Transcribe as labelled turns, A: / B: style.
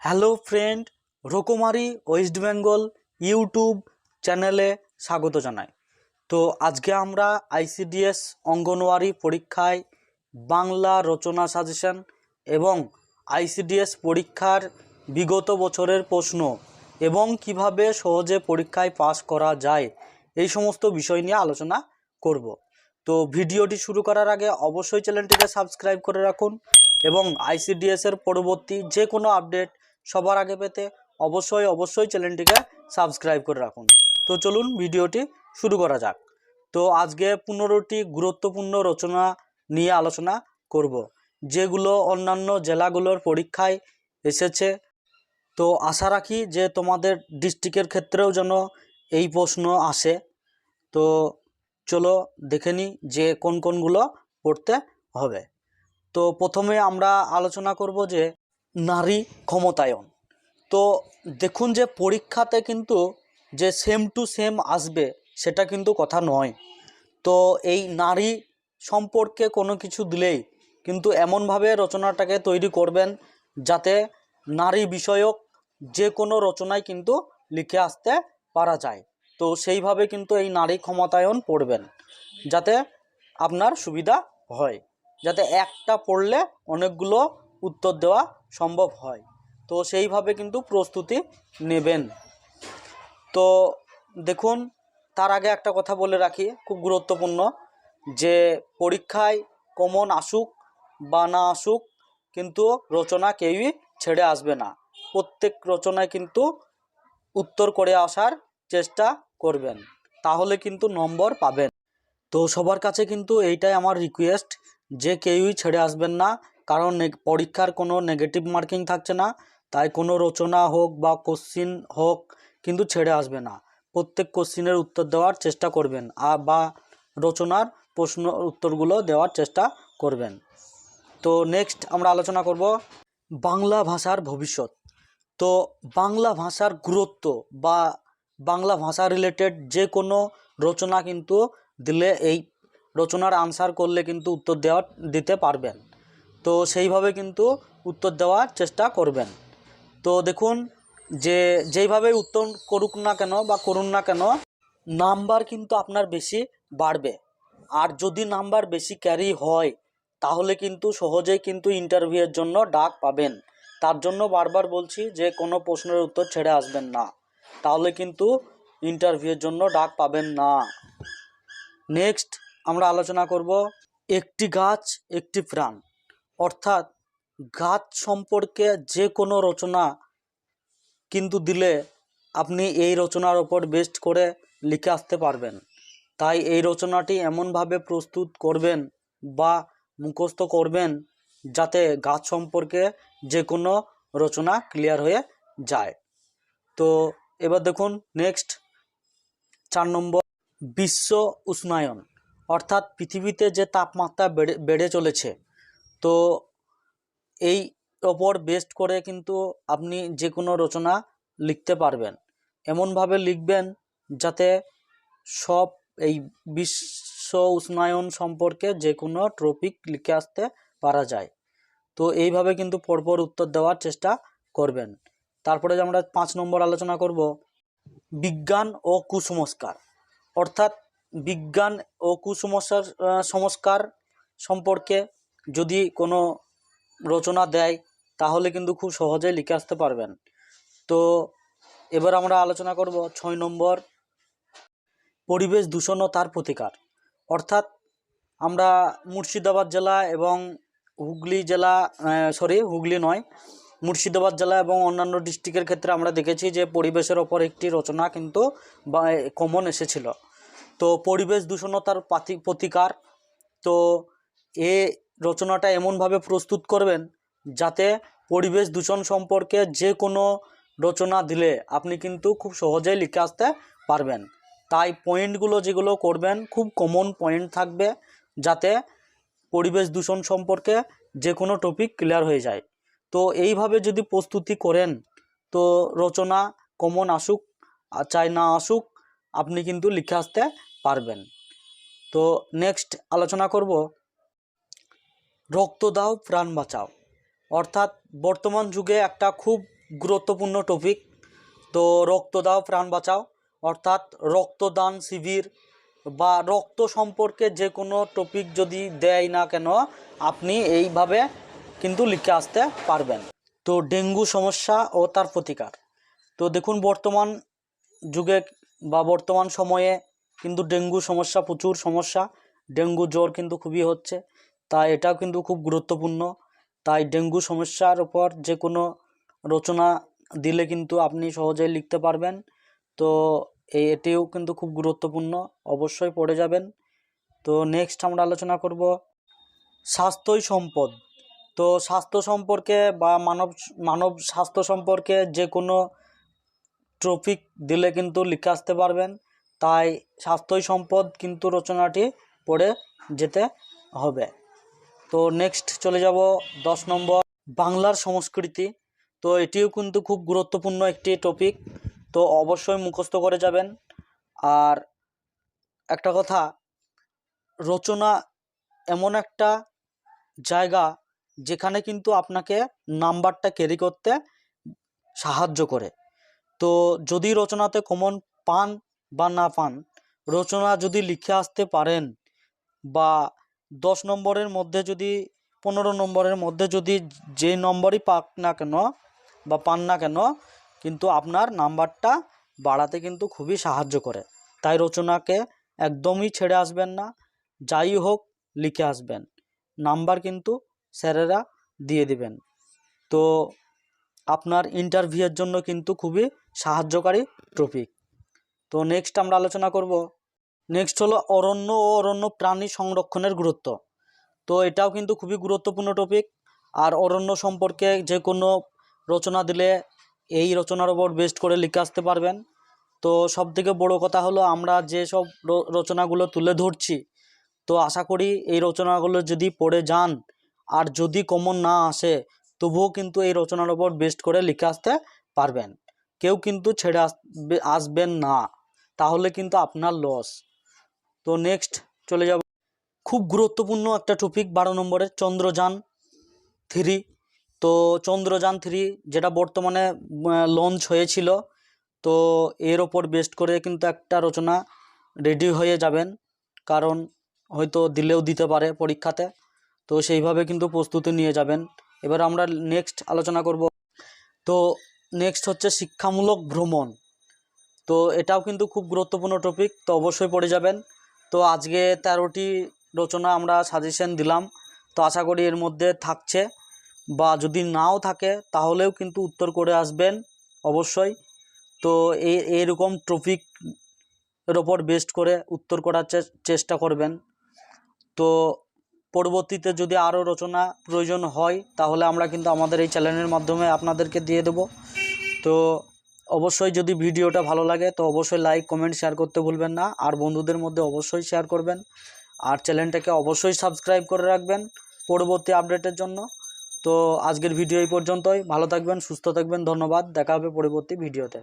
A: Hello friend, রকমারি West Bengal YouTube চ্যানেলে স্বাগত জানাই। তো আজকে আমরা আইসিডিএস অঙ্গনওয়াড়ি পরীক্ষায় বাংলা রচনা সাজেশন এবং আইসিডিএস পরীক্ষার বিগত বছরের প্রশ্ন এবং কিভাবে সহজে পরীক্ষায় পাস করা যায় এই সমস্ত বিষয় নিয়ে আলোচনা করব। তো ভিডিওটি শুরু করার আগে অবশ্যই চ্যানেলটিকে সাবস্ক্রাইব করে রাখুন এবং আইসিডিএসের পরবর্তী যে কোনো আপডেট সবার আগে পেতে অবশ্যই চ্যানেলটিকে সাবস্ক্রাইব করে রাখুন। তো চলুন ভিডিওটি শুরু করা যাক। তো আজকে 15টি গুরুত্বপূর্ণ রচনা নিয়ে আলোচনা করব, যেগুলো অন্যান্য জেলাগুলোর পরীক্ষায় এসেছে। তো আশা রাখি যে তোমাদের ডিস্ট্রিক্টের ক্ষেত্রেও যেন এই প্রশ্ন আসে। তো চলো দেখে নিই যে কোনগুলো পড়তে হবে। তো প্রথমে আমরা আলোচনা করব যে নারী ক্ষমতায়ন। তো দেখুন যে পরীক্ষাতে কিন্তু যে সেম টু সেম আসবে সেটা কিন্তু কথা নয়। তো এই নারী সম্পর্কে কোনো কিছু দিলেই কিন্তু এমনভাবে রচনাটাকে তৈরি করবেন যাতে নারী বিষয়ক যে কোনো রচনায় কিন্তু লিখে আসতে পারা যায়। তো সেইভাবে কিন্তু এই নারী ক্ষমতায়ন পড়বেন যাতে আপনার সুবিধা হয়, যাতে একটা পড়লে অনেকগুলো উত্তর দেওয়া সম্ভব হয়। তো সেইভাবে কিন্তু প্রস্তুতি নেবেন। তো দেখুন, তার আগে একটা কথা বলে রাখি, খুব গুরুত্বপূর্ণ, যে পরীক্ষায় কমন আসুক বা না আসুক কিন্তু রচনা কেউই ছেড়ে আসবে না। প্রত্যেক রচনায় কিন্তু উত্তর করে আসার চেষ্টা করবেন, তাহলে কিন্তু নম্বর পাবেন। তো সবার কাছে কিন্তু এইটাই আমার রিকোয়েস্ট যে কেউই ছেড়ে আসবেন না, কারণ পরীক্ষার কোনো নেগেটিভ মার্কিং থাকছে না। তাই কোনো রচনা হোক বা কোশ্চিন হোক কিন্তু ছেড়ে আসবে না, প্রত্যেক কোশ্চিনের উত্তর দেওয়ার চেষ্টা করবেন বা রচনার প্রশ্ন উত্তরগুলো দেওয়ার চেষ্টা করবেন। তো নেক্সট আমরা আলোচনা করব বাংলা ভাষার ভবিষ্যৎ। তো বাংলা ভাষার গুরুত্ব বা বাংলা ভাষা রিলেটেড যে কোনো রচনা কিন্তু দিলে এই রচনার আনসার করলে কিন্তু উত্তর দিতে পারবেন। তো সেইভাবে কিন্তু উত্তর দেওয়ার চেষ্টা করবেন। তো দেখুন যে যেইভাবে উত্তর করুক না কেন বা করুন না কেন, নাম্বার কিন্তু আপনার বেশি বাড়বে। আর যদি নাম্বার বেশি ক্যারি হয় তাহলে কিন্তু সহজেই কিন্তু ইন্টারভিউয়ের জন্য ডাক পাবেন। তার জন্য বারবার বলছি যে কোনো প্রশ্নের উত্তর ছেড়ে আসবেন না, তাহলে কিন্তু ইন্টারভিউয়ের জন্য ডাক পাবেন না। নেক্সট আমরা আলোচনা করব একটি গাছ একটি প্রাণ। অর্থাৎ গাছ সম্পর্কে যে কোনো রচনা কিন্তু দিলে আপনি এই রচনার ওপর বেস্ট করে লিখে আসতে পারবেন। তাই এই রচনাটি এমনভাবে প্রস্তুত করবেন বা মুখস্থ করবেন যাতে গাছ সম্পর্কে যে কোনো রচনা ক্লিয়ার হয়ে যায়। তো এবার দেখুন নেক্সট 4 নম্বর বিশ্ব উষ্ণায়ন। অর্থাৎ পৃথিবীতে যে তাপমাত্রা বেড়ে চলেছে, তো এই ওপর বেস্ট করে কিন্তু আপনি যে কোনো রচনা লিখতে পারবেন। এমনভাবে লিখবেন যাতে সব এই বিশ্ব উষ্ণায়ন সম্পর্কে যে কোনো টপিক লিখে আসতে পারা যায়। তো এইভাবে কিন্তু পরপর উত্তর দেওয়ার চেষ্টা করবেন। তারপরে আমরা 5 নম্বর আলোচনা করব বিজ্ঞান ও কুসংস্কার। অর্থাৎ বিজ্ঞান ও সংস্কার সম্পর্কে যদি কোনো রচনা দেয় তাহলে কিন্তু খুব সহজেই লিখে আসতে পারবেন। তো এবার আমরা আলোচনা করব 6 নম্বর পরিবেশ দূষণ ও তার প্রতিকার। অর্থাৎ আমরা মুর্শিদাবাদ জেলা এবং হুগলি জেলা, হুগলি নয়, মুর্শিদাবাদ জেলা এবং অন্যান্য ডিস্ট্রিক্টের ক্ষেত্রে আমরা দেখেছি যে পরিবেশের ওপর একটি রচনা কিন্তু কমন এসেছিল। তো পরিবেশ দূষণ ও তার প্রতিকার। তো এ রচনাটা এমনভাবে প্রস্তুত করবেন যাতে পরিবেশ দূষণ সম্পর্কে যে কোনো রচনা দিলে আপনি কিন্তু খুব সহজেই লিখে আসতে পারবেন। তাই পয়েন্টগুলো যেগুলো করবেন খুব কমন পয়েন্ট থাকবে যাতে পরিবেশ দূষণ সম্পর্কে যে কোনো টপিক ক্লিয়ার হয়ে যায়। তো এইভাবে যদি প্রস্তুতি করেন তো রচনা কমন আসুক আর চাই না আসুক আপনি কিন্তু লিখে আসতে পারবেন। তো নেক্সট আলোচনা করব রক্ত দাও প্রাণ বাঁচাও। অর্থাৎ বর্তমান যুগে একটা খুব গুরুত্বপূর্ণ টপিক। তো রক্ত দাও প্রাণ বাঁচাও, অর্থাৎ রক্তদান শিবির বা রক্ত সম্পর্কে যে কোনো টপিক যদি দেয় না কেন আপনি এইভাবে কিন্তু লিখে আসতে পারবেন। তো ডেঙ্গু সমস্যা ও তার প্রতিকার। তো দেখুন বর্তমান যুগে বা বর্তমান সময়ে কিন্তু ডেঙ্গু সমস্যা, প্রচুর সমস্যা, ডেঙ্গু জ্বর কিন্তু খুবই হচ্ছে, তাই এটাও কিন্তু খুব গুরুত্বপূর্ণ। তাই ডেঙ্গু সমস্যার উপর যে কোনো রচনা দিলে কিন্তু আপনি সহজেই লিখতে পারবেন। তো এটিও কিন্তু খুব গুরুত্বপূর্ণ, অবশ্যই পড়ে যাবেন। তো নেক্সট আমরা আলোচনা করব স্বাস্থ্যই সম্পদ। তো স্বাস্থ্য সম্পর্কে বা মানব স্বাস্থ্য সম্পর্কে যে কোনো টপিক দিলে কিন্তু লিখে আসতে পারবেন। তাই স্বাস্থ্যই সম্পদ কিন্তু রচনাটি পড়ে যেতে হবে। তো নেক্সট চলে যাব 10 নম্বর, বাংলার সংস্কৃতি। তো এটিও কিন্তু খুব গুরুত্বপূর্ণ একটি টপিক, তো অবশ্যই মুখস্থ করে যাবেন। আর একটা কথা, রচনা এমন একটা জায়গা যেখানে কিন্তু আপনাকে নাম্বারটা ক্যারি করতে সাহায্য করে। তো যদি রচনাতে কমন পান বা না পান, রচনা যদি লিখে আসতে পারেন বা 10 নম্বরের মধ্যে যদি 15 নম্বরের মধ্যে যদি যে নম্বরই পাক না কেন বা পান না কেন, কিন্তু আপনার নাম্বারটা বাড়াতে কিন্তু খুবই সাহায্য করে। তাই রচনাকে একদমই ছেড়ে আসবেন না, যাই হোক লিখে আসবেন, নাম্বার কিন্তু স্যারেরা দিয়ে দিবেন। তো আপনার ইন্টারভিউয়ের জন্য কিন্তু খুবই সাহায্যকারী টপিক। তো নেক্সট আমরা আলোচনা করব, নেক্সট হলো অরণ্য ও অরণ্য প্রাণী সংরক্ষণের গুরুত্ব। তো এটাও কিন্তু খুবই গুরুত্বপূর্ণ টপিক। আর অরণ্য সম্পর্কে যে কোনো রচনা দিলে এই রচনার ওপর বেস্ট করে লিখে আসতে পারবেন। তো সবথেকে বড় কথা হলো আমরা যে সব রচনাগুলো তুলে ধরছি, তো আশা করি এই রচনাগুলো যদি পড়ে যান আর যদি কমন না আসে তবুও কিন্তু এই রচনার ওপর বেস্ট করে লিখে আসতে পারবেন। কেউ কিন্তু ছেড়ে আসবেন না, তাহলে কিন্তু আপনার লস। তো নেক্সট চলে যাব, খুব গুরুত্বপূর্ণ একটা টপিক 12 নম্বরের, চন্দ্রযান 3। তো চন্দ্রযান 3 যেটা বর্তমানে লঞ্চ হয়েছিল, তো এর ওপর বেস্ট করে কিন্তু একটা রচনা রেডি হয়ে যাবেন, কারণ হয়তো দিলেও দিতে পারে পরীক্ষাতে, তো সেইভাবে কিন্তু প্রস্তুতি নিয়ে যাবেন। এবার আমরা নেক্সট আলোচনা করব। তো নেক্সট হচ্ছে শিক্ষামূলক ভ্রমণ। তো এটাও কিন্তু খুব গুরুত্বপূর্ণ টপিক, তো অবশ্যই পড়ে যাবেন। তো আজকে 13টি রচনা আমরা সাজেশন দিলাম, তো আশা করি এর মধ্যে থাকছে, বা যদি নাও থাকে তাহলেও কিন্তু উত্তর করে আসবেন অবশ্যই। তো এইরকম টপিকের ওপর বেস্ট করে উত্তর করার চেষ্টা করবেন। তো পরবর্তীতে যদি আরও রচনা প্রয়োজন হয় তাহলে আমরা কিন্তু আমাদের এই চ্যানেলের মাধ্যমে আপনাদেরকে দিয়ে দেব। তো অবশ্যই যদি ভিডিওটা ভালো লাগে তো অবশ্যই লাইক কমেন্ট শেয়ার করতে ভুলবেন না, আর বন্ধুদের মধ্যে অবশ্যই শেয়ার করবেন, আর চ্যানেলটাকে অবশ্যই সাবস্ক্রাইব করে রাখবেন পরবর্তী আপডেটের জন্য। তো আজকের ভিডিও এই পর্যন্তই, ভালো থাকবেন, সুস্থ থাকবেন, ধন্যবাদ, দেখা হবে পরবর্তী ভিডিওতে।